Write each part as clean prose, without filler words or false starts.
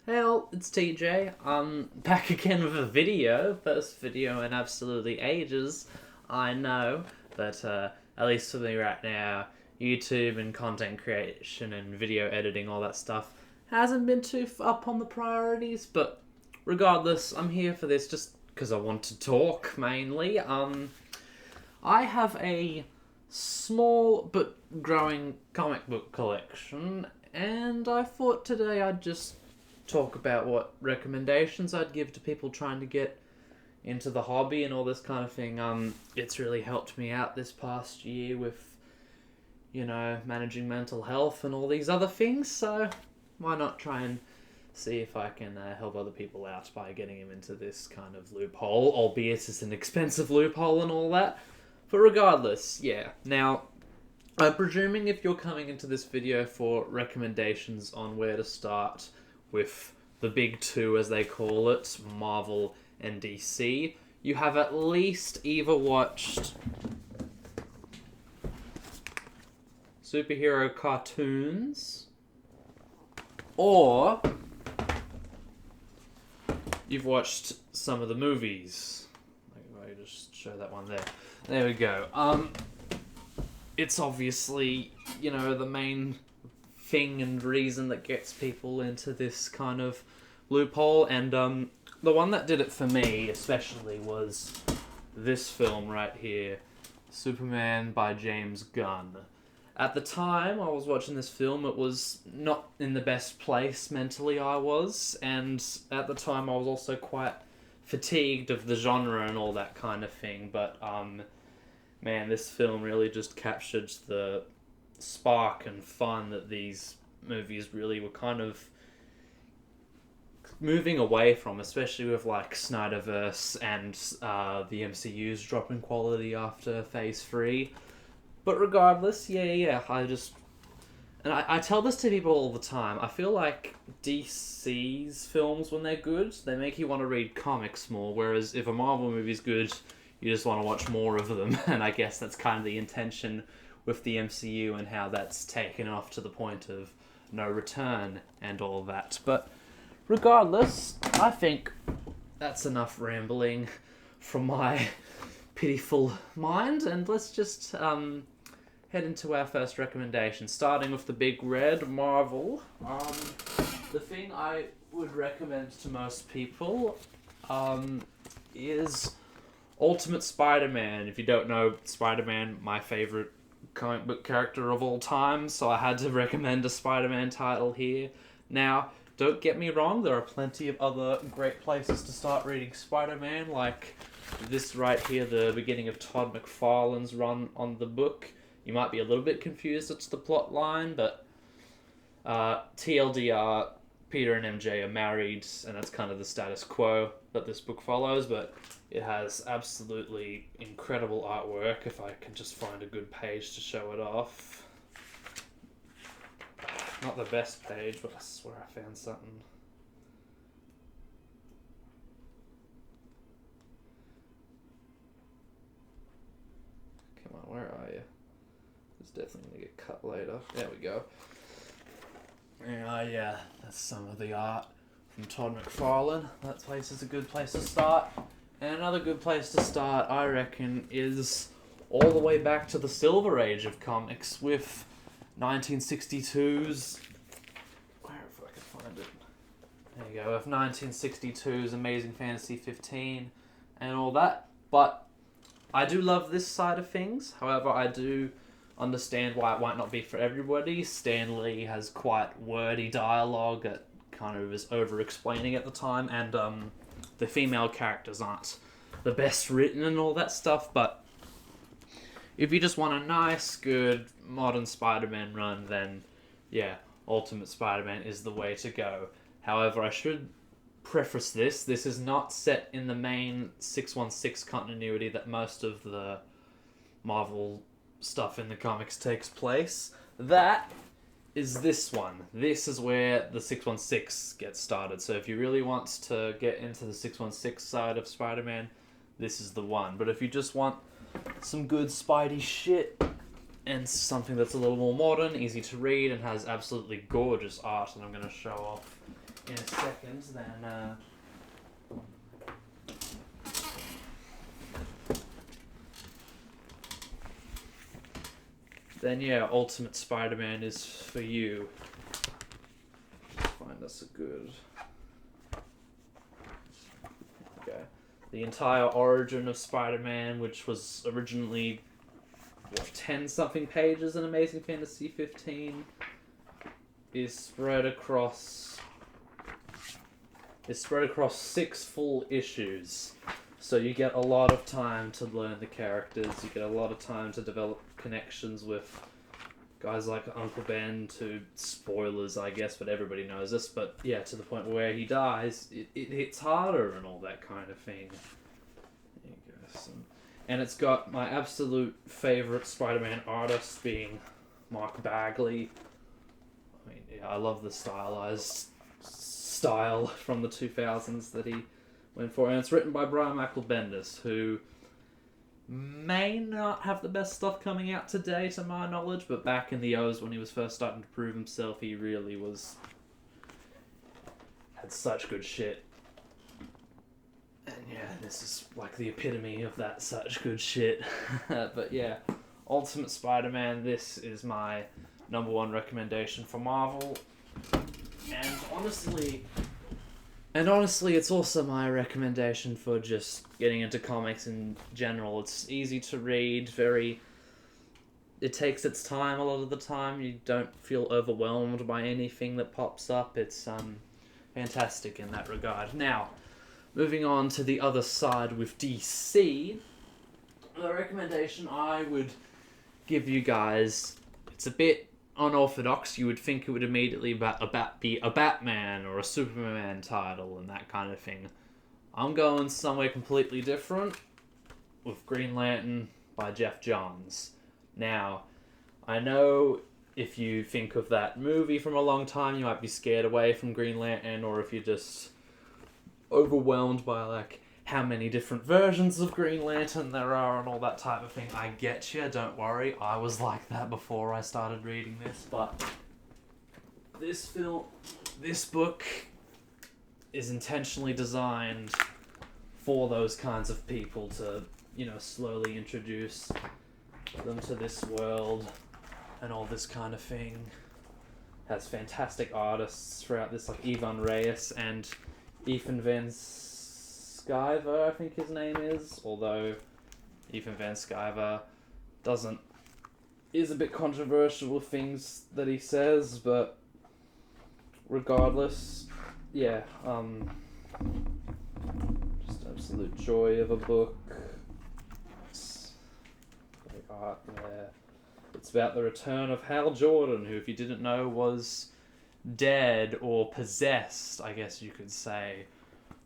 Hey all, it's TJ. I'm back again with a video. First video in absolutely ages, I know. But at least for me right now, YouTube and content creation and video editing, all that stuff, hasn't been too up on the priorities. But regardless, I'm here for this just because I want to talk mainly. I have a small but growing comic book collection, and I thought today I'd just talk about what recommendations I'd give to people trying to get into the hobby and all this kind of thing. It's really helped me out this past year with, managing mental health and all these other things. So why not try and see if I can help other people out by getting them into this kind of loophole, albeit it's an expensive loophole and all that. But regardless, yeah. Now, I'm presuming if you're coming into this video for recommendations on where to start with the big two, as they call it, Marvel and DC, you have at least either watched superhero cartoons or you've watched some of the movies. Maybe I just show that one there. There we go. It's obviously, the main thing and reason that gets people into this kind of loophole, and the one that did it for me especially was this film right here, Superman by James Gunn. At the time I was watching this film, it was not in the best place mentally I was, and at the time I was also quite fatigued of the genre and all that kind of thing, but man, this film really just captured the spark and fun that these movies really were kind of moving away from, especially with like Snyderverse and the MCU's drop in quality after Phase 3. But regardless, I tell this to people all the time. I feel like DC's films, when they're good, they make you want to read comics more, whereas if a Marvel movie's good, you just want to watch more of them. And I guess that's kind of the intention with the MCU and how that's taken off to the point of no return and all that. But regardless, I think that's enough rambling from my pitiful mind, and let's just head into our first recommendation, starting with the big red, Marvel. The thing I would recommend to most people is Ultimate Spider-Man. If you don't know, Spider-Man, my favorite comic book character of all time, so I had to recommend a Spider-Man title here. Now, don't get me wrong, there are plenty of other great places to start reading Spider-Man, like this right here, the beginning of Todd McFarlane's run on the book. You might be a little bit confused as to the plot line, but TLDR, Peter and MJ are married, and that's kind of the status quo that this book follows, but it has absolutely incredible artwork, if I can just find a good page to show it off. Not the best page, but I swear I found something. Come on, where are you? It's definitely going to get cut later. There we go. Yeah, that's some of the art from Todd McFarlane. That place is a good place to start. And another good place to start, I reckon, is all the way back to the Silver Age of comics with 1962's... Where if I can find it? There you go, with 1962's Amazing Fantasy 15 and all that. But I do love this side of things. However, I do understand why it might not be for everybody. Stan Lee has quite wordy dialogue that kind of is over-explaining at the time, and the female characters aren't the best written and all that stuff, but if you just want a nice, good, modern Spider-Man run, then yeah, Ultimate Spider-Man is the way to go. However, I should preface this is not set in the main 616 continuity that most of the Marvel stuff in the comics takes place. That is this one. This is where the 616 gets started. So if you really want to get into the 616 side of Spider-Man, this is the one. But if you just want some good Spidey shit and something that's a little more modern, easy to read, and has absolutely gorgeous art that I'm going to show off in a second, then yeah, Ultimate Spider-Man is for you. Find us a good. Okay, the entire origin of Spider-Man, which was originally 10-something pages in Amazing Fantasy 15, is spread across 6 full issues. So you get a lot of time to learn the characters, you get a lot of time to develop connections with guys like Uncle Ben, to spoilers, I guess, but everybody knows this, but yeah, to the point where he dies, it hits harder and all that kind of thing. There you go. And it's got my absolute favourite Spider-Man artist being Mark Bagley. I mean, yeah, I love the stylized style from the 2000s that he went for. And it's written by Brian Michael Bendis, who may not have the best stuff coming out today, to my knowledge, but back in the O's when he was first starting to prove himself, he really had such good shit. And yeah, this is like the epitome of that such good shit. But yeah, Ultimate Spider-Man, this is my number one recommendation for Marvel. And honestly, it's also my recommendation for just getting into comics in general. It's easy to read, it takes its time a lot of the time. You don't feel overwhelmed by anything that pops up. It's fantastic in that regard. Now, moving on to the other side with DC, the recommendation I would give you guys, it's a bit unorthodox. You would think it would immediately be a Batman or a Superman title and that kind of thing. I'm going somewhere completely different with Green Lantern by Geoff Johns. Now, I know if you think of that movie from a long time, you might be scared away from Green Lantern, or if you're just overwhelmed by like how many different versions of Green Lantern there are and all that type of thing. I get you, don't worry. I was like that before I started reading this, but this book is intentionally designed for those kinds of people to, slowly introduce them to this world and all this kind of thing. Has fantastic artists throughout this, like Ivan Reyes and Ethan Van Sciver, I think his name is, although Ethan Van Sciver is a bit controversial with things that he says, but regardless, yeah, just absolute joy of a book. It's great art there. It's about the return of Hal Jordan, who, if you didn't know, was dead or possessed, I guess you could say,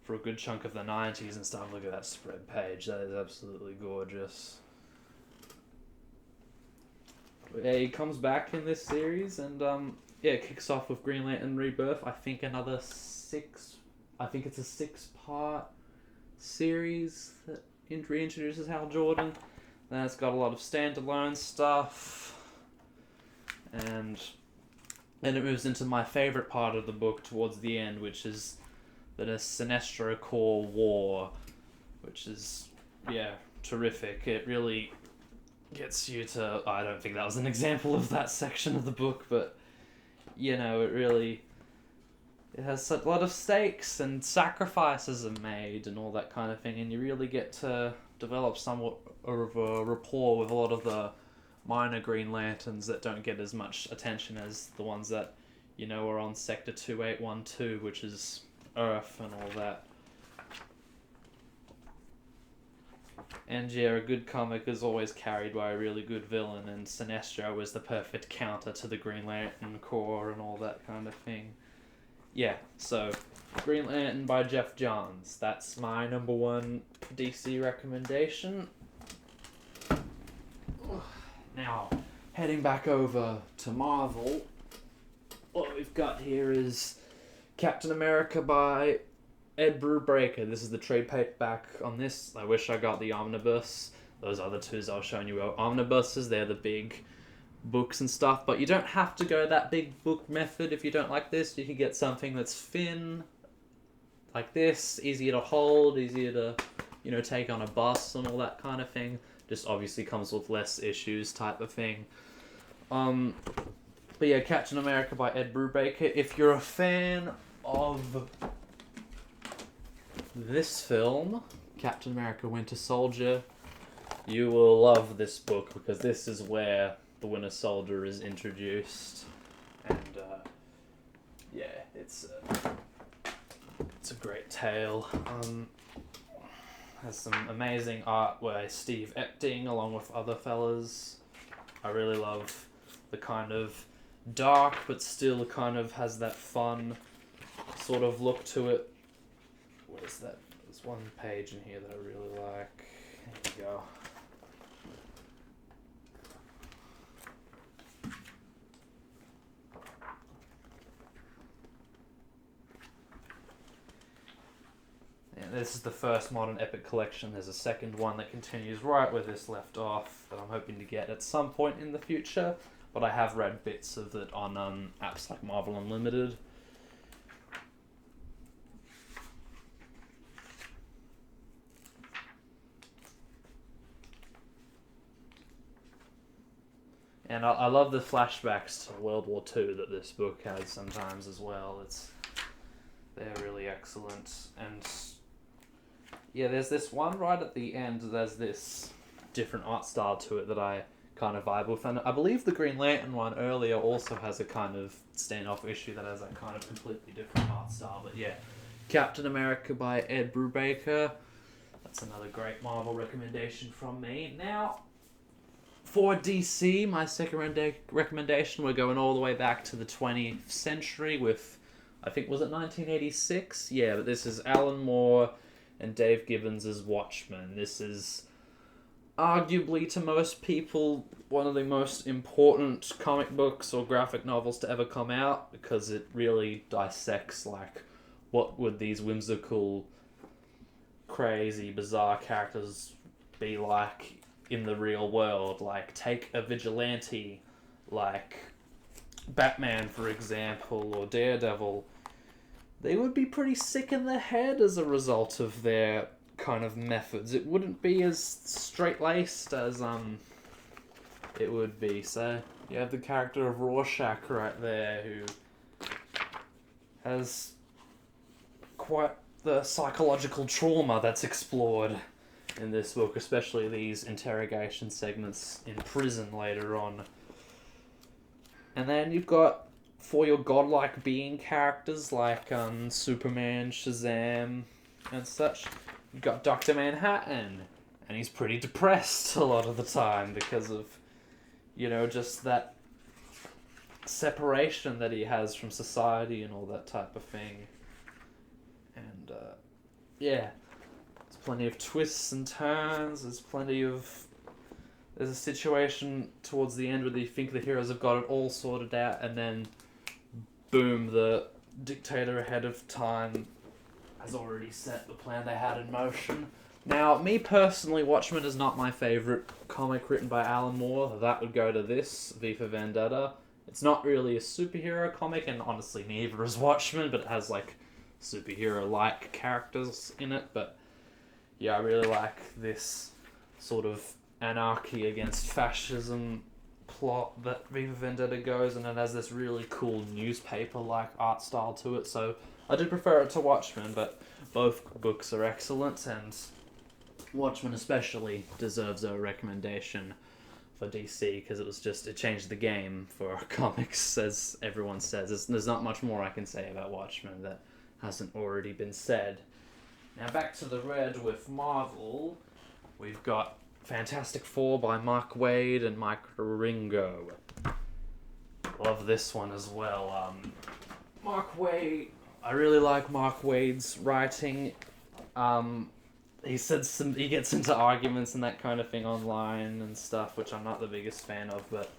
for a good chunk of the 90s and stuff. Look at that spread page. That is absolutely gorgeous. Yeah, he comes back in this series and it kicks off with Green Lantern Rebirth. I think it's a 6-part series that reintroduces Hal Jordan. Then it's got a lot of standalone stuff. And then it moves into my favourite part of the book towards the end, which is the Sinestro Corps War, which is, terrific. It really gets you to... I don't think that was an example of that section of the book, but, it has a lot of stakes and sacrifices are made and all that kind of thing, and you really get to develop somewhat of a rapport with a lot of the minor Green Lanterns that don't get as much attention as the ones that, are on Sector 2812, which is Earth and all that. And yeah, a good comic is always carried by a really good villain, and Sinestro is the perfect counter to the Green Lantern Corps and all that kind of thing. Yeah, so Green Lantern by Geoff Johns. That's my number one DC recommendation. Now, heading back over to Marvel, what we've got here is Captain America by Ed Brubaker. This is the trade paperback on this. I wish I got the omnibus. Those other twos I was showing you are omnibuses. They're the big books and stuff, but you don't have to go that big book method if you don't like this. You can get something that's thin, like this, easier to hold, easier to, take on a bus and all that kind of thing. Just obviously comes with less issues type of thing. But yeah, Captain America by Ed Brubaker. If you're a fan of this film, Captain America Winter Soldier, you will love this book because this is where the Winter Soldier is introduced. And yeah, it's a great tale. Has some amazing art by Steve Epting along with other fellas. I really love the kind of dark but still kind of has that fun sort of look to it. What is that? There's one page in here that I really like. There you go. This is the first Modern Epic collection. There's a second one that continues right where this left off that I'm hoping to get at some point in the future, but I have read bits of it on apps like Marvel Unlimited. And I love the flashbacks to World War II that this book has sometimes as well. They're really excellent. And yeah, there's this one right at the end, there's this different art style to it that I kind of vibe with. And I believe the Green Lantern one earlier also has a kind of standoff issue that has that kind of completely different art style. But yeah, Captain America by Ed Brubaker. That's another great Marvel recommendation from me. Now, for DC, my second recommendation, we're going all the way back to the 20th century with, I think, was it 1986? Yeah, but this is Alan Moore and Dave Gibbons' Watchmen. This is arguably, to most people, one of the most important comic books or graphic novels to ever come out, because it really dissects, like, what would these whimsical, crazy, bizarre characters be like in the real world. Like, take a vigilante like Batman, for example, or Daredevil. They would be pretty sick in the head as a result of their kind of methods. It wouldn't be as straight-laced as it would be. So you have the character of Rorschach right there, who has quite the psychological trauma that's explored in this book, especially these interrogation segments in prison later on. And then you've got, for your godlike being characters like Superman, Shazam, and such, you've got Dr. Manhattan, and he's pretty depressed a lot of the time because of, just that separation that he has from society and all that type of thing. And, yeah, there's plenty of twists and turns, there's a situation towards the end where you think the heroes have got it all sorted out, and then boom, the dictator ahead of time has already set the plan they had in motion. Now, me personally, Watchmen is not my favourite comic written by Alan Moore. That would go to this, V for Vendetta. It's not really a superhero comic, and honestly, neither is Watchmen, but it has, like, superhero-like characters in it. But yeah, I really like this sort of anarchy against fascism plot that V for Vendetta goes, and it has this really cool newspaper-like art style to it, so I do prefer it to Watchmen, but both books are excellent, and Watchmen especially deserves a recommendation for DC, because it changed the game for comics, as everyone says. There's not much more I can say about Watchmen that hasn't already been said. Now back to the red with Marvel, we've got Fantastic Four by Mark Waid and Mike Wieringo. Love this one as well. Mark Waid, I really like Mark Waid's writing. He gets into arguments and that kind of thing online and stuff, which I'm not the biggest fan of, but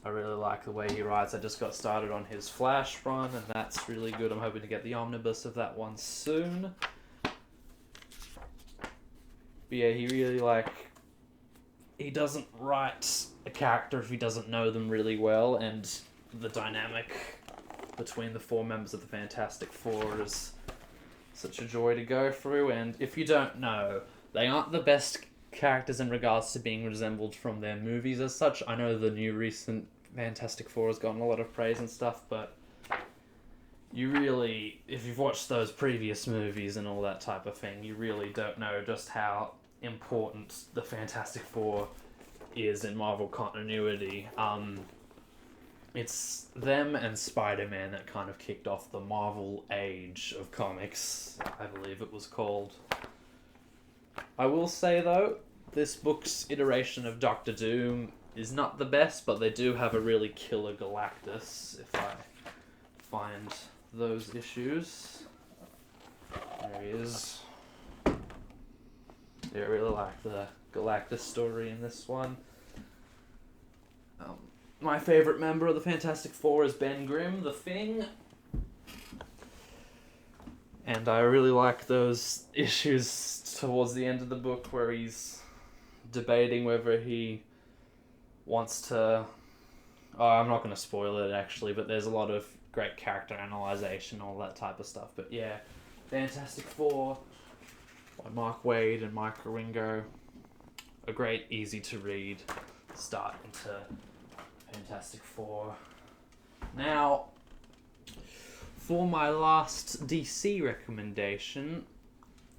I really like the way he writes. I just got started on his Flash run, and that's really good. I'm hoping to get the omnibus of that one soon. But yeah, he doesn't write a character if he doesn't know them really well, and the dynamic between the four members of the Fantastic Four is such a joy to go through. And if you don't know, they aren't the best characters in regards to being resembled from their movies as such. I know the new recent Fantastic Four has gotten a lot of praise and stuff, but you really, if you've watched those previous movies and all that type of thing, you really don't know just how important the Fantastic Four is in Marvel continuity. It's them and Spider-Man that kind of kicked off the Marvel age of comics, I believe it was called. I will say, though, this book's iteration of Doctor Doom is not the best, but they do have a really killer Galactus, if I find those issues. There he is. Yeah, I really like the Galactus story in this one. My favourite member of the Fantastic Four is Ben Grimm, the Thing. And I really like those issues towards the end of the book where he's debating whether he wants to... Oh, I'm not going to spoil it, actually, but there's a lot of great character analyzation, all that type of stuff. But yeah, Fantastic Four by Mark Waid and Mike Wieringo. A great, easy-to-read start into Fantastic Four. Now, for my last DC recommendation,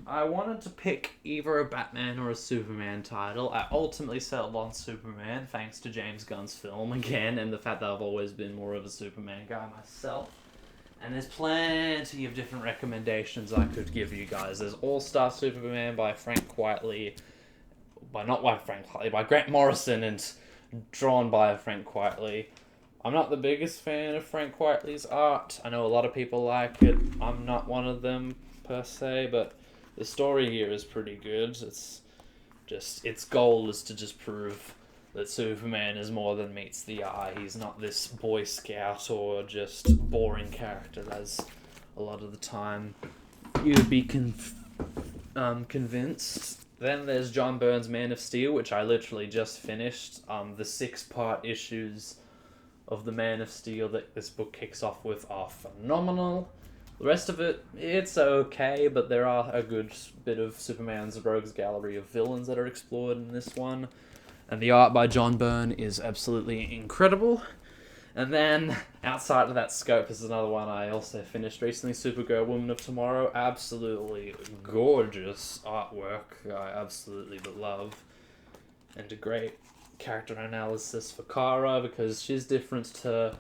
I wanted to pick either a Batman or a Superman title. I ultimately settled on Superman, thanks to James Gunn's film again, and the fact that I've always been more of a Superman guy myself. And there's plenty of different recommendations I could give you guys. There's All-Star Superman by by Grant Morrison and drawn by Frank Quitely. I'm not the biggest fan of Frank Quitely's art. I know a lot of people like it. I'm not one of them per se, but the story here is pretty good. It's just, its goal is to just prove that Superman is more than meets the eye. He's not this Boy Scout or just boring character as a lot of the time you would be convinced. Then there's John Byrne's Man of Steel, which I literally just finished. The 6-part issues of the Man of Steel that this book kicks off with are phenomenal. The rest of it, it's okay, but there are a good bit of Superman's rogues gallery of villains that are explored in this one. And the art by John Byrne is absolutely incredible. And then, outside of that scope, is another one I also finished recently, Supergirl Woman of Tomorrow. Absolutely gorgeous artwork, I absolutely love. And a great character analysis for Kara, because she's different to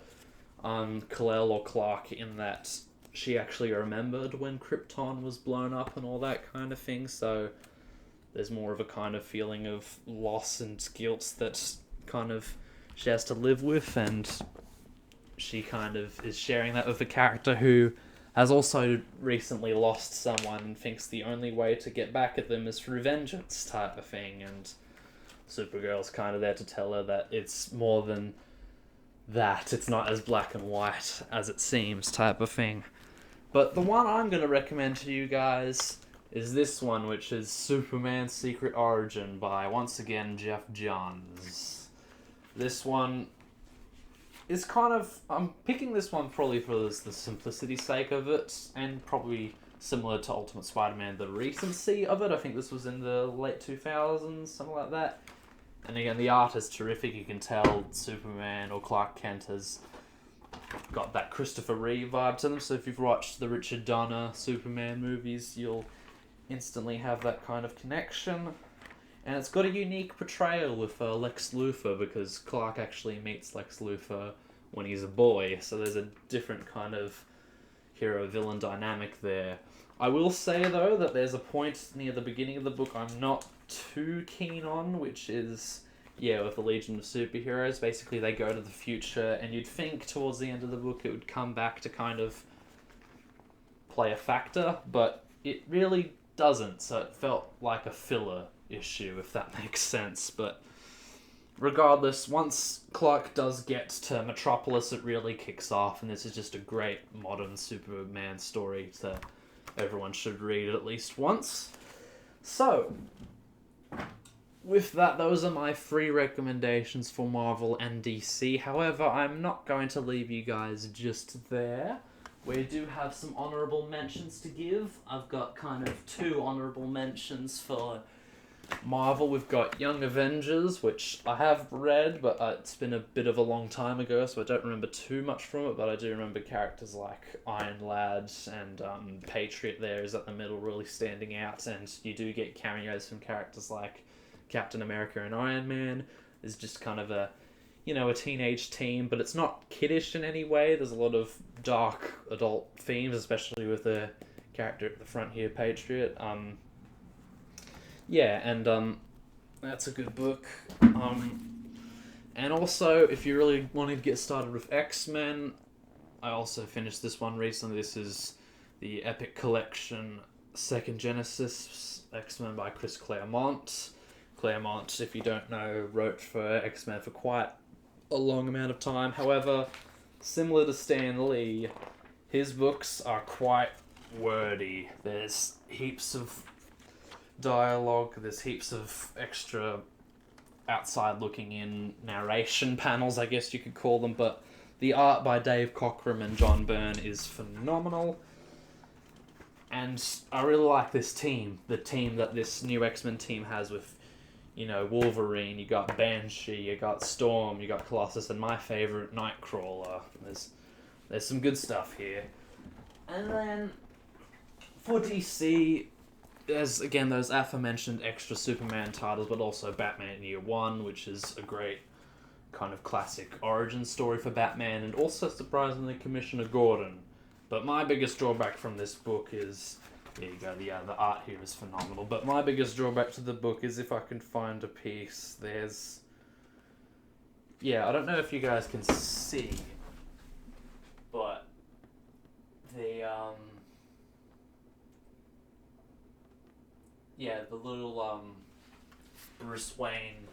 Kal-El or Clark in that she actually remembered when Krypton was blown up and all that kind of thing, so there's more of a kind of feeling of loss and guilt that kind of she has to live with, and she kind of is sharing that with a character who has also recently lost someone and thinks the only way to get back at them is through vengeance type of thing, and Supergirl's kind of there to tell her that it's more than that, it's not as black and white as it seems type of thing. But the one I'm going to recommend to you guys is this one, which is Superman's Secret Origin by, once again, Jeff Johns. This one is kind of... I'm picking this one probably for the simplicity's sake of it, and probably similar to Ultimate Spider-Man, the recency of it. I think this was in the late 2000s, something like that. And again, the art is terrific. You can tell Superman or Clark Kent has got that Christopher Reeve vibe to them. So if you've watched the Richard Donner Superman movies, you'll instantly have that kind of connection. And it's got a unique portrayal with Lex Luthor, because Clark actually meets Lex Luthor when he's a boy. So there's a different kind of hero-villain dynamic there. I will say, though, that there's a point near the beginning of the book I'm not too keen on, which is, with the Legion of Superheroes. Basically, they go to the future, and you'd think towards the end of the book it would come back to kind of play a factor, but it really doesn't, so it felt like a filler issue, if that makes sense. But regardless, once Clark does get to Metropolis, it really kicks off, and this is just a great modern Superman story that everyone should read at least once. So, with that, those are my 3 recommendations for Marvel and DC. However, I'm not going to leave you guys just there. We do have some honourable mentions to give. I've got kind of 2 honourable mentions for Marvel. We've got Young Avengers, which I have read, but it's been a bit of a long time ago, so I don't remember too much from it, but I do remember characters like Iron Lad and Patriot there is at the middle really standing out, and you do get cameos from characters like Captain America and Iron Man. Is just kind of a teenage team, but it's not kiddish in any way. There's a lot of dark adult themes, especially with the character at the front here, Patriot. That's a good book. And also, if you really wanted to get started with X-Men, I also finished this one recently. This is the Epic Collection Second Genesis X-Men by Chris Claremont. Claremont, if you don't know, wrote for X-Men for quite a long amount of time. However, similar to Stan Lee, his books are quite wordy. There's heaps of dialogue, there's heaps of extra outside looking in narration panels, I guess you could call them, but the art by Dave Cockrum and John Byrne is phenomenal. And I really like this team, the team that this new X-Men team has with, Wolverine, you got Banshee, you got Storm, you got Colossus, and my favourite, Nightcrawler. There's some good stuff here. And then, for DC, there's, again, those aforementioned extra Superman titles, but also Batman Year One, which is a great kind of classic origin story for Batman, and also, surprisingly, Commissioner Gordon. But my biggest drawback from this book is... There you go, the art here is phenomenal. But my biggest drawback to the book is if I can find a piece, there's... Yeah, I don't know if you guys can see, but the little Bruce Wayne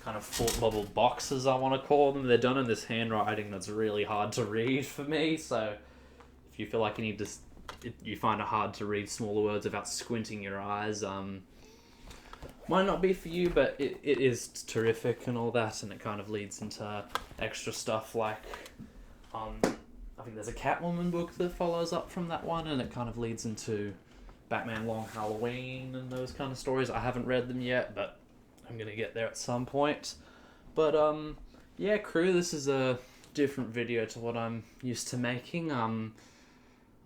kind of thought bubble boxes, I want to call them. They're done in this handwriting that's really hard to read for me, so if you feel like you find it hard to read smaller words without squinting your eyes, might not be for you, but it is terrific and all that, and it kind of leads into extra stuff like, I think there's a Catwoman book that follows up from that one, and it kind of leads into Batman Long Halloween and those kind of stories. I haven't read them yet, but I'm going to get there at some point. But, crew, this is a different video to what I'm used to making. I'm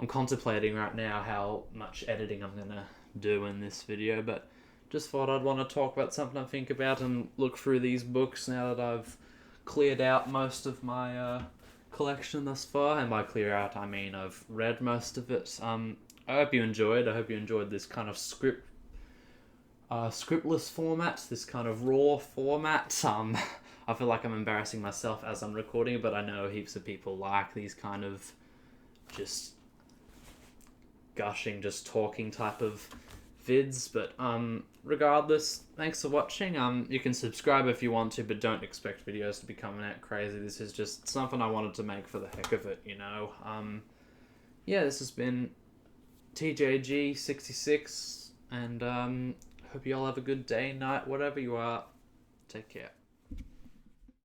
contemplating right now how much editing I'm going to do in this video, but just thought I'd want to talk about something I think about and look through these books now that I've cleared out most of my collection thus far. And by clear out, I mean I've read most of it. I hope you enjoyed. I hope you enjoyed this kind of scriptless format, this kind of raw format. I feel like I'm embarrassing myself as I'm recording, but I know heaps of people like these kind of just gushing, just talking type of vids. But regardless, thanks for watching. You can subscribe if you want to, but don't expect videos to be coming out crazy. This is just something I wanted to make for the heck of it, this has been TJG66, and hope you all have a good day, night, whatever you are. Take care.